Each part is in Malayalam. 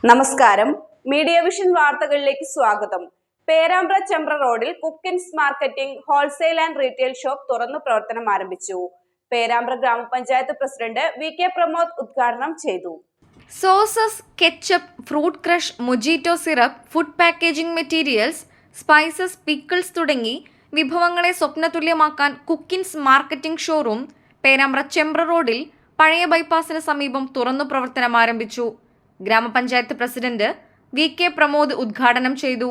നമസ്കാരം. മീഡിയ വിഷൻ വാർത്തകളിലേക്ക് സ്വാഗതം. പേരാമ്പ്ര ചെമ്പ്ര റോഡിൽ Cookins marketing wholesale and retail shop തുറന്നു പ്രവർത്തനം ആരംഭിച്ചു. പേരാമ്പ്ര ഗ്രാമപഞ്ചായത്ത് പ്രസിഡന്റ് വി.കെ. പ്രമോദ് ഉദ്ഘാടനം ചെയ്തു. Sauces, ketchup, fruit crush, mojito syrup, food packaging materials, spices, pickles തുടങ്ങി വിഭവങ്ങളെ സ്വപ്നതുല്യമാക്കാൻ കുക്കിൻസ് മാർക്കറ്റിംഗ് ഷോറൂം പേരാമ്പ്ര ചെമ്പ്ര റോഡിൽ പഴയ ബൈപ്പാസിന് സമീപം തുറന്നു പ്രവർത്തനം ആരംഭിച്ചു. ഗ്രാമപഞ്ചായത്ത് പ്രസിഡന്റ് വി.കെ. പ്രമോദ് ഉദ്ഘാടനം ചെയ്തു.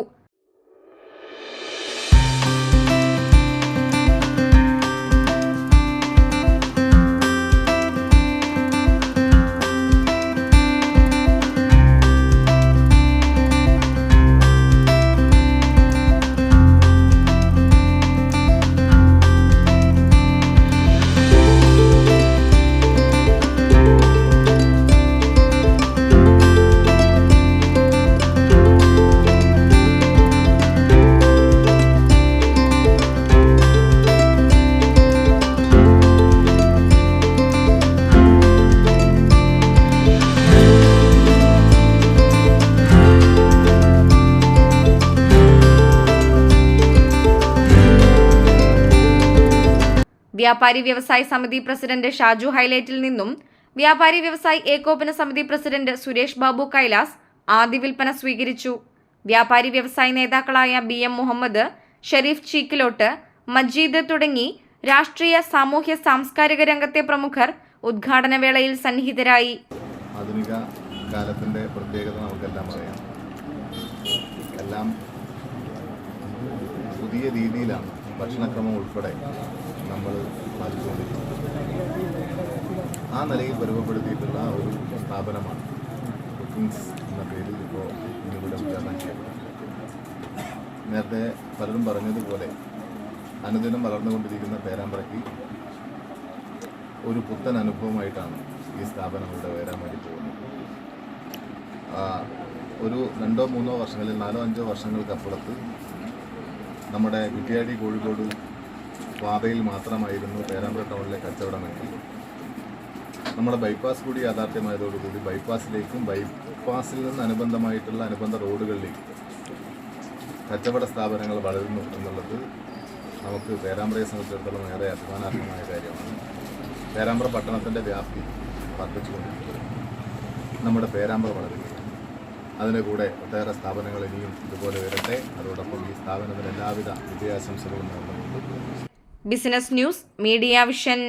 വ്യാപാരി വ്യവസായി സമിതി പ്രസിഡന്റ് ഷാജു ഹൈലൈറ്റിൽ നിന്നും വ്യാപാരി വ്യവസായി ഏകോപന സമിതി പ്രസിഡന്റ് സുരേഷ് ബാബു കൈലാസ് ആദ്യ വിൽപ്പന സ്വീകരിച്ചു. വ്യാപാരി വ്യവസായി നേതാക്കളായ BM മുഹമ്മദ്, ഷെരീഫ് ചീക്കിലോട്ട്, മജീദ് തുടങ്ങി രാഷ്ട്രീയ, സാമൂഹ്യ, സാംസ്കാരിക രംഗത്തെ പ്രമുഖർ ഉദ്ഘാടന വേളയിൽ സന്നിഹിതരായി. ആധുനിക കാലത്തിന്റെ പ്രത്യേകത നമുക്കെല്ലാം അറിയാം. എല്ലാം പുതിയ രീതിയിലാണ് ഭക്ഷണക്രമം ഉൾപ്പെടെ നമ്മൾ പാലിച്ചുകൊണ്ടിരിക്കുന്നത്. ആ നിലയിൽ പരുവപ്പെടുത്തിയിട്ടുള്ള ഒരു സ്ഥാപനമാണ് കുക്കിങ്സ് എന്ന പേരിൽ ഇപ്പോൾ ഇവിടെ ഉദ്ഘാടനം ചെയ്യപ്പെടുന്നത്. നേരത്തെ പലരും പറഞ്ഞതുപോലെ അനുദിനം വളർന്നുകൊണ്ടിരിക്കുന്ന പേരാമ്പ്രയ്ക്ക് ഒരു പുത്തൻ അനുഭവമായിട്ടാണ് ഈ സ്ഥാപനം ഇവിടെ വരാൻ വേണ്ടി പോകുന്നത്. ഒരു 2-3 വർഷങ്ങളിൽ 4-5 വർഷങ്ങൾക്കപ്പുറത്ത് നമ്മുടെ കുറ്റ്യാടി കോഴിക്കോട് പാതയിൽ മാത്രമായിരുന്നു പേരാമ്പ്ര ടൗണിലെ കച്ചവടമെങ്കിൽ നമ്മുടെ ബൈപ്പാസ് കൂടി യാഥാർത്ഥ്യമായതോടുകൂടി ബൈപ്പാസിലേക്കും ബൈപ്പാസിൽ നിന്ന് അനുബന്ധമായിട്ടുള്ള അനുബന്ധ റോഡുകളിലേക്കും കച്ചവട സ്ഥാപനങ്ങൾ വളരുന്നു എന്നുള്ളത് നമുക്ക് പേരാമ്പ്രയെ സംബന്ധിച്ചിടത്തോളം ഏറെ അഭിമാനാർഹമായ കാര്യമാണ്. പേരാമ്പ്ര പട്ടണത്തിൻ്റെ വ്യാപ്തി വർദ്ധിച്ചുകൊണ്ടിരിക്കുന്നത് നമ്മുടെ പേരാമ്പ്ര വളരുകയാണ്. അതിൻ്റെ കൂടെ ഒട്ടേറെ സ്ഥാപനങ്ങൾ ഇനിയും ഇതുപോലെ വരട്ടെ. അതോടൊപ്പം ഈ സ്ഥാപനത്തിന് എല്ലാവിധ വിജയാശംസകളും നേർന്നുകൊണ്ടും. Business news, media vision.